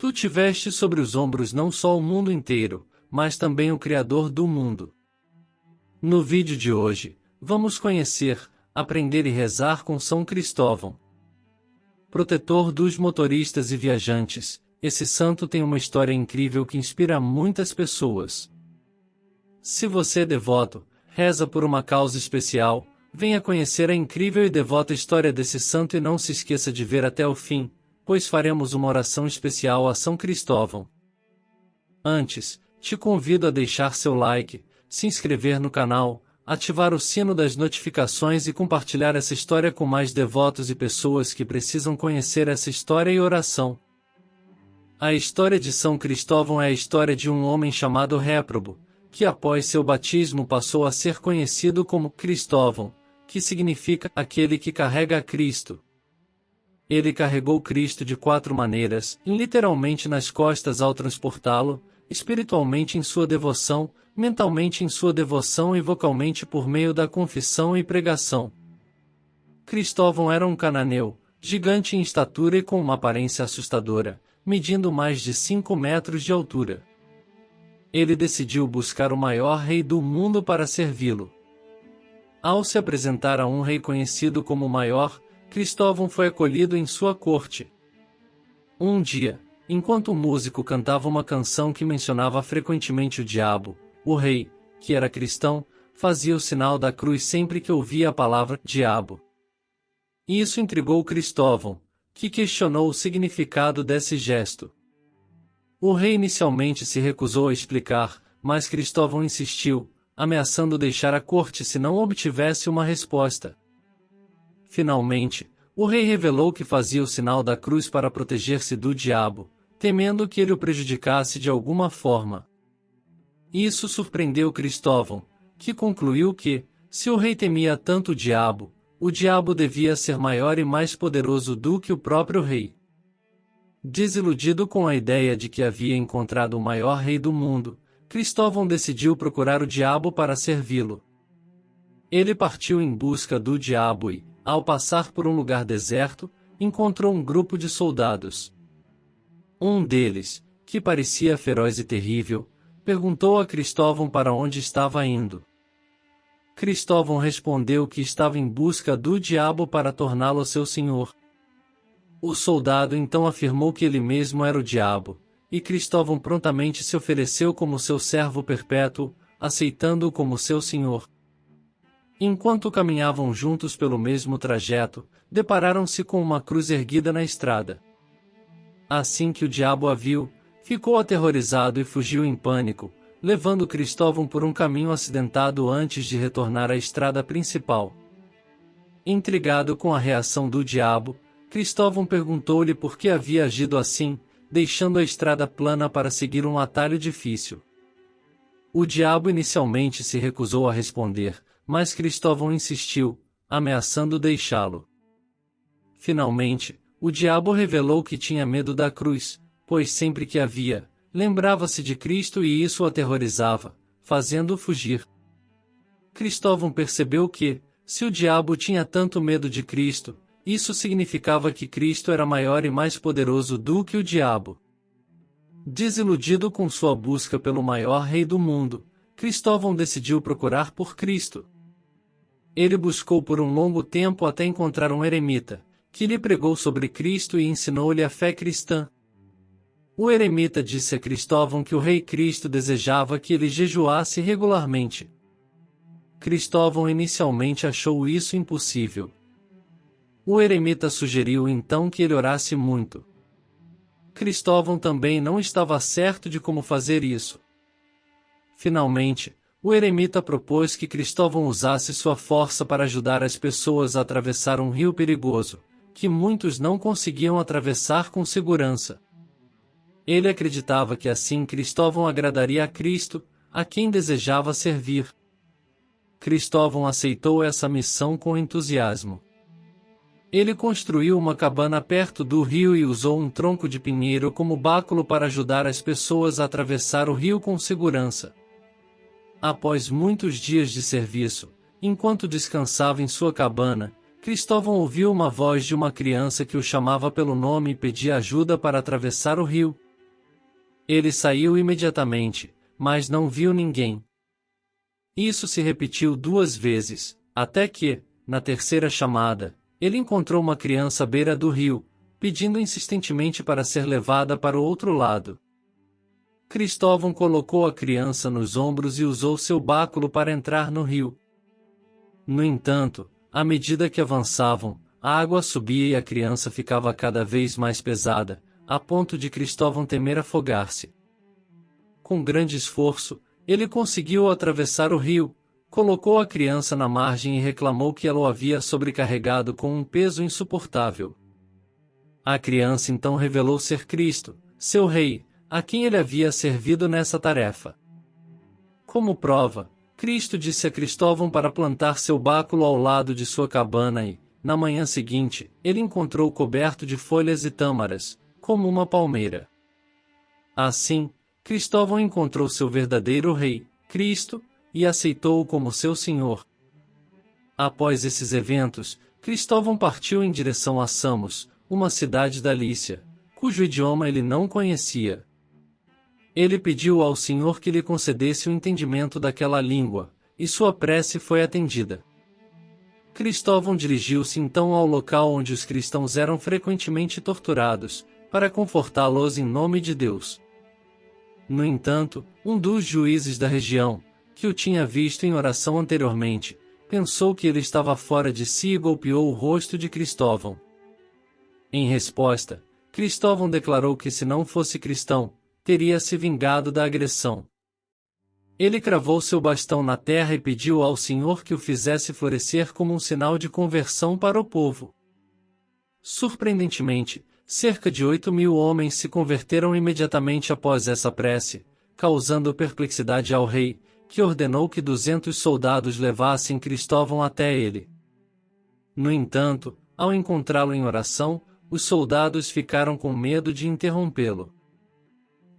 Tu tiveste sobre os ombros não só o mundo inteiro, mas também o Criador do mundo. No vídeo de hoje, vamos conhecer, aprender e rezar com São Cristóvão. Protetor dos motoristas e viajantes, esse santo tem uma história incrível que inspira muitas pessoas. Se você é devoto, reza por uma causa especial, venha conhecer a incrível e devota história desse santo e não se esqueça de ver até o fim, pois faremos uma oração especial a São Cristóvão. Antes, te convido a deixar seu like, se inscrever no canal, ativar o sino das notificações e compartilhar essa história com mais devotos e pessoas que precisam conhecer essa história e oração. A história de São Cristóvão é a história de um homem chamado Réprobo, que após seu batismo passou a ser conhecido como Cristóvão, que significa aquele que carrega a Cristo. Ele carregou Cristo de 4 maneiras, literalmente nas costas ao transportá-lo, espiritualmente em sua devoção, mentalmente em sua devoção e vocalmente por meio da confissão e pregação. Cristóvão era um cananeu, gigante em estatura e com uma aparência assustadora, medindo mais de 5 metros de altura. Ele decidiu buscar o maior rei do mundo para servi-lo. Ao se apresentar a um rei conhecido como o maior, Cristóvão foi acolhido em sua corte. Um dia, enquanto o músico cantava uma canção que mencionava frequentemente o diabo, o rei, que era cristão, fazia o sinal da cruz sempre que ouvia a palavra diabo. Isso intrigou Cristóvão, que questionou o significado desse gesto. O rei inicialmente se recusou a explicar, mas Cristóvão insistiu, ameaçando deixar a corte se não obtivesse uma resposta. Finalmente, o rei revelou que fazia o sinal da cruz para proteger-se do diabo, temendo que ele o prejudicasse de alguma forma. Isso surpreendeu Cristóvão, que concluiu que, se o rei temia tanto o diabo devia ser maior e mais poderoso do que o próprio rei. Desiludido com a ideia de que havia encontrado o maior rei do mundo, Cristóvão decidiu procurar o diabo para servi-lo. Ele partiu em busca do diabo e, ao passar por um lugar deserto, encontrou um grupo de soldados. Um deles, que parecia feroz e terrível, perguntou a Cristóvão para onde estava indo. Cristóvão respondeu que estava em busca do diabo para torná-lo seu senhor. O soldado então afirmou que ele mesmo era o diabo, e Cristóvão prontamente se ofereceu como seu servo perpétuo, aceitando-o como seu senhor. Enquanto caminhavam juntos pelo mesmo trajeto, depararam-se com uma cruz erguida na estrada. Assim que o diabo a viu, ficou aterrorizado e fugiu em pânico, levando Cristóvão por um caminho acidentado antes de retornar à estrada principal. Intrigado com a reação do diabo, Cristóvão perguntou-lhe por que havia agido assim, deixando a estrada plana para seguir um atalho difícil. O diabo inicialmente se recusou a responder, mas Cristóvão insistiu, ameaçando deixá-lo. Finalmente, o diabo revelou que tinha medo da cruz, pois sempre que a via, lembrava-se de Cristo e isso o aterrorizava, fazendo-o fugir. Cristóvão percebeu que, se o diabo tinha tanto medo de Cristo, isso significava que Cristo era maior e mais poderoso do que o diabo. Desiludido com sua busca pelo maior rei do mundo, Cristóvão decidiu procurar por Cristo. Ele buscou por um longo tempo até encontrar um eremita, que lhe pregou sobre Cristo e ensinou-lhe a fé cristã. O eremita disse a Cristóvão que o rei Cristo desejava que ele jejuasse regularmente. Cristóvão inicialmente achou isso impossível. O eremita sugeriu então que ele orasse muito. Cristóvão também não estava certo de como fazer isso. Finalmente, o eremita propôs que Cristóvão usasse sua força para ajudar as pessoas a atravessar um rio perigoso, que muitos não conseguiam atravessar com segurança. Ele acreditava que assim Cristóvão agradaria a Cristo, a quem desejava servir. Cristóvão aceitou essa missão com entusiasmo. Ele construiu uma cabana perto do rio e usou um tronco de pinheiro como báculo para ajudar as pessoas a atravessar o rio com segurança. Após muitos dias de serviço, enquanto descansava em sua cabana, Cristóvão ouviu uma voz de uma criança que o chamava pelo nome e pedia ajuda para atravessar o rio. Ele saiu imediatamente, mas não viu ninguém. Isso se repetiu 2 vezes, até que, na terceira chamada, ele encontrou uma criança à beira do rio, pedindo insistentemente para ser levada para o outro lado. Cristóvão colocou a criança nos ombros e usou seu báculo para entrar no rio. No entanto, à medida que avançavam, a água subia e a criança ficava cada vez mais pesada, a ponto de Cristóvão temer afogar-se. Com grande esforço, ele conseguiu atravessar o rio, colocou a criança na margem e reclamou que ela o havia sobrecarregado com um peso insuportável. A criança então revelou ser Cristo, seu rei, a quem ele havia servido nessa tarefa. Como prova, Cristo disse a Cristóvão para plantar seu báculo ao lado de sua cabana e, na manhã seguinte, ele encontrou coberto de folhas e tâmaras, como uma palmeira. Assim, Cristóvão encontrou seu verdadeiro rei, Cristo, e aceitou-o como seu senhor. Após esses eventos, Cristóvão partiu em direção a Samos, uma cidade da Lícia, cujo idioma ele não conhecia. Ele pediu ao Senhor que lhe concedesse o entendimento daquela língua, e sua prece foi atendida. Cristóvão dirigiu-se então ao local onde os cristãos eram frequentemente torturados, para confortá-los em nome de Deus. No entanto, um dos juízes da região, que o tinha visto em oração anteriormente, pensou que ele estava fora de si e golpeou o rosto de Cristóvão. Em resposta, Cristóvão declarou que se não fosse cristão, teria se vingado da agressão. Ele cravou seu bastão na terra e pediu ao Senhor que o fizesse florescer como um sinal de conversão para o povo. Surpreendentemente, cerca de 8.000 homens se converteram imediatamente após essa prece, causando perplexidade ao rei, que ordenou que 200 soldados levassem Cristóvão até ele. No entanto, ao encontrá-lo em oração, os soldados ficaram com medo de interrompê-lo.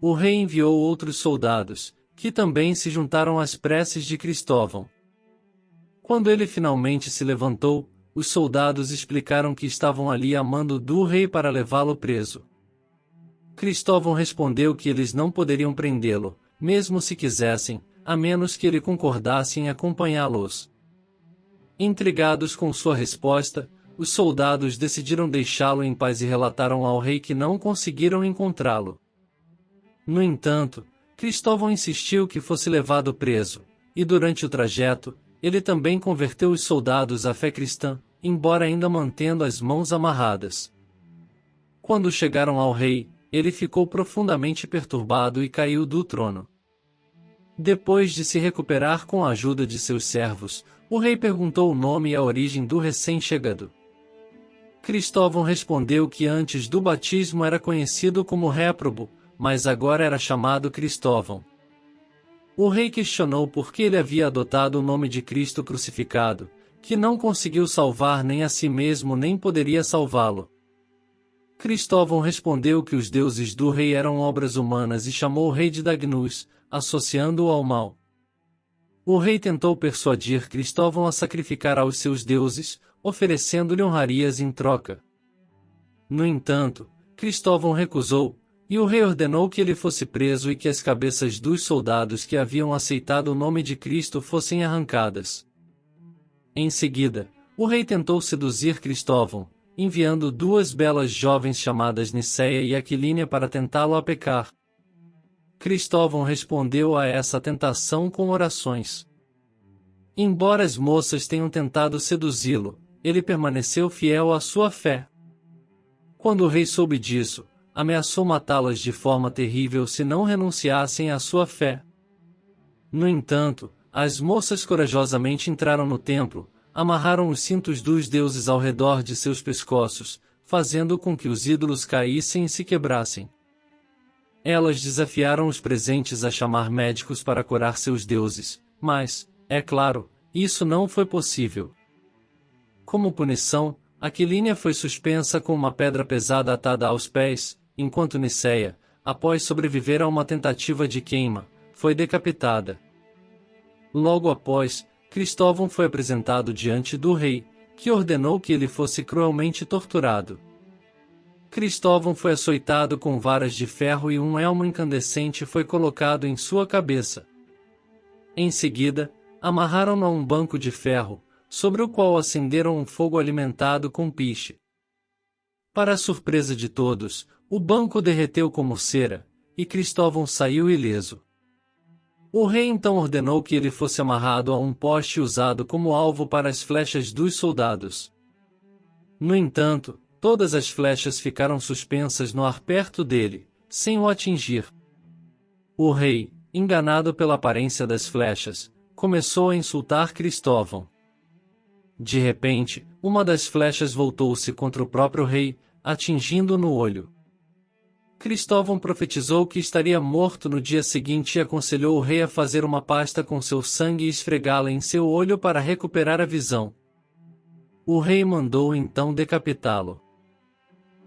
O rei enviou outros soldados, que também se juntaram às preces de Cristóvão. Quando ele finalmente se levantou, os soldados explicaram que estavam ali a mando do rei para levá-lo preso. Cristóvão respondeu que eles não poderiam prendê-lo, mesmo se quisessem, a menos que ele concordasse em acompanhá-los. Intrigados com sua resposta, os soldados decidiram deixá-lo em paz e relataram ao rei que não conseguiram encontrá-lo. No entanto, Cristóvão insistiu que fosse levado preso, e durante o trajeto, ele também converteu os soldados à fé cristã, embora ainda mantendo as mãos amarradas. Quando chegaram ao rei, ele ficou profundamente perturbado e caiu do trono. Depois de se recuperar com a ajuda de seus servos, o rei perguntou o nome e a origem do recém-chegado. Cristóvão respondeu que antes do batismo era conhecido como réprobo, mas agora era chamado Cristóvão. O rei questionou por que ele havia adotado o nome de Cristo crucificado, que não conseguiu salvar nem a si mesmo nem poderia salvá-lo. Cristóvão respondeu que os deuses do rei eram obras humanas e chamou o rei de Dagnus, associando-o ao mal. O rei tentou persuadir Cristóvão a sacrificar aos seus deuses, oferecendo-lhe honrarias em troca. No entanto, Cristóvão recusou, e o rei ordenou que ele fosse preso e que as cabeças dos soldados que haviam aceitado o nome de Cristo fossem arrancadas. Em seguida, o rei tentou seduzir Cristóvão, enviando 2 belas jovens chamadas Niceia e Aquilínia para tentá-lo a pecar. Cristóvão respondeu a essa tentação com orações. Embora as moças tenham tentado seduzi-lo, ele permaneceu fiel à sua fé. Quando o rei soube disso, ameaçou matá-las de forma terrível se não renunciassem à sua fé. No entanto, as moças corajosamente entraram no templo, amarraram os cintos dos deuses ao redor de seus pescoços, fazendo com que os ídolos caíssem e se quebrassem. Elas desafiaram os presentes a chamar médicos para curar seus deuses, mas, é claro, isso não foi possível. Como punição, Aquilínia foi suspensa com uma pedra pesada atada aos pés, enquanto Niceia, após sobreviver a uma tentativa de queima, foi decapitada. Logo após, Cristóvão foi apresentado diante do rei, que ordenou que ele fosse cruelmente torturado. Cristóvão foi açoitado com varas de ferro e um elmo incandescente foi colocado em sua cabeça. Em seguida, amarraram-no a um banco de ferro, sobre o qual acenderam um fogo alimentado com piche. Para a surpresa de todos, o banco derreteu como cera, e Cristóvão saiu ileso. O rei então ordenou que ele fosse amarrado a um poste usado como alvo para as flechas dos soldados. No entanto, todas as flechas ficaram suspensas no ar perto dele, sem o atingir. O rei, enganado pela aparência das flechas, começou a insultar Cristóvão. De repente, uma das flechas voltou-se contra o próprio rei, atingindo-o no olho. Cristóvão profetizou que estaria morto no dia seguinte e aconselhou o rei a fazer uma pasta com seu sangue e esfregá-la em seu olho para recuperar a visão. O rei mandou então decapitá-lo.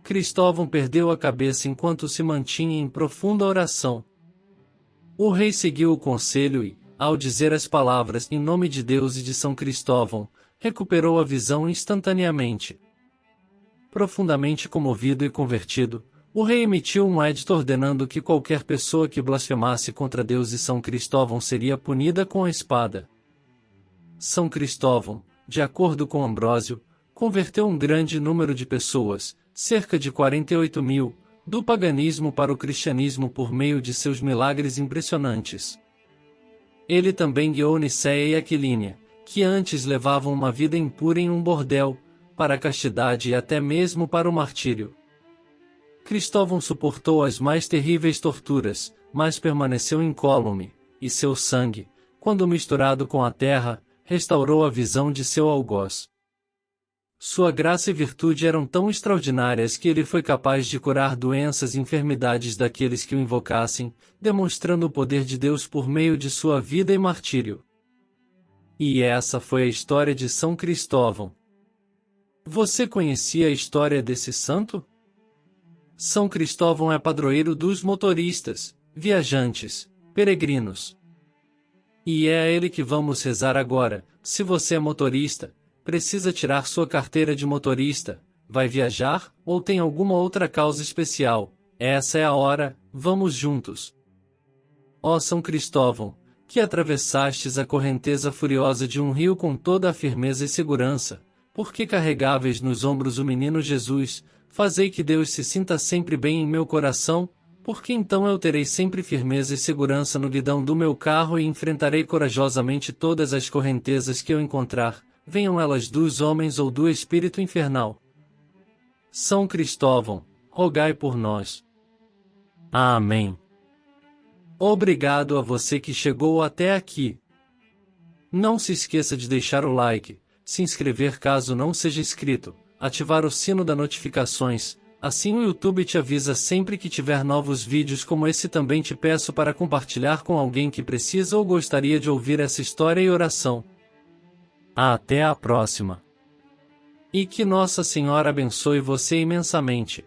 Cristóvão perdeu a cabeça enquanto se mantinha em profunda oração. O rei seguiu o conselho e, ao dizer as palavras em nome de Deus e de São Cristóvão, recuperou a visão instantaneamente. Profundamente comovido e convertido, o rei emitiu um edito ordenando que qualquer pessoa que blasfemasse contra Deus e São Cristóvão seria punida com a espada. São Cristóvão, de acordo com Ambrósio, converteu um grande número de pessoas, cerca de 48.000, do paganismo para o cristianismo por meio de seus milagres impressionantes. Ele também guiou Nicéia e Aquilínia, que antes levavam uma vida impura em um bordel, para a castidade e até mesmo para o martírio. Cristóvão suportou as mais terríveis torturas, mas permaneceu incólume, e seu sangue, quando misturado com a terra, restaurou a visão de seu algoz. Sua graça e virtude eram tão extraordinárias que ele foi capaz de curar doenças e enfermidades daqueles que o invocassem, demonstrando o poder de Deus por meio de sua vida e martírio. E essa foi a história de São Cristóvão. Você conhecia a história desse santo? São Cristóvão é padroeiro dos motoristas, viajantes, peregrinos. E é a ele que vamos rezar agora. Se você é motorista, precisa tirar sua carteira de motorista, vai viajar, ou tem alguma outra causa especial, essa é a hora, vamos juntos. Ó São Cristóvão, que atravessastes a correnteza furiosa de um rio com toda a firmeza e segurança, porque carregáveis nos ombros o menino Jesus, fazei que Deus se sinta sempre bem em meu coração, porque então eu terei sempre firmeza e segurança no guidão do meu carro e enfrentarei corajosamente todas as correntezas que eu encontrar, venham elas dos homens ou do espírito infernal. São Cristóvão, rogai por nós. Amém. Obrigado a você que chegou até aqui. Não se esqueça de deixar o like, se inscrever caso não seja inscrito, ativar o sino das notificações, assim o YouTube te avisa sempre que tiver novos vídeos como esse. Também te peço para compartilhar com alguém que precisa ou gostaria de ouvir essa história e oração. Até a próxima. E que Nossa Senhora abençoe você imensamente.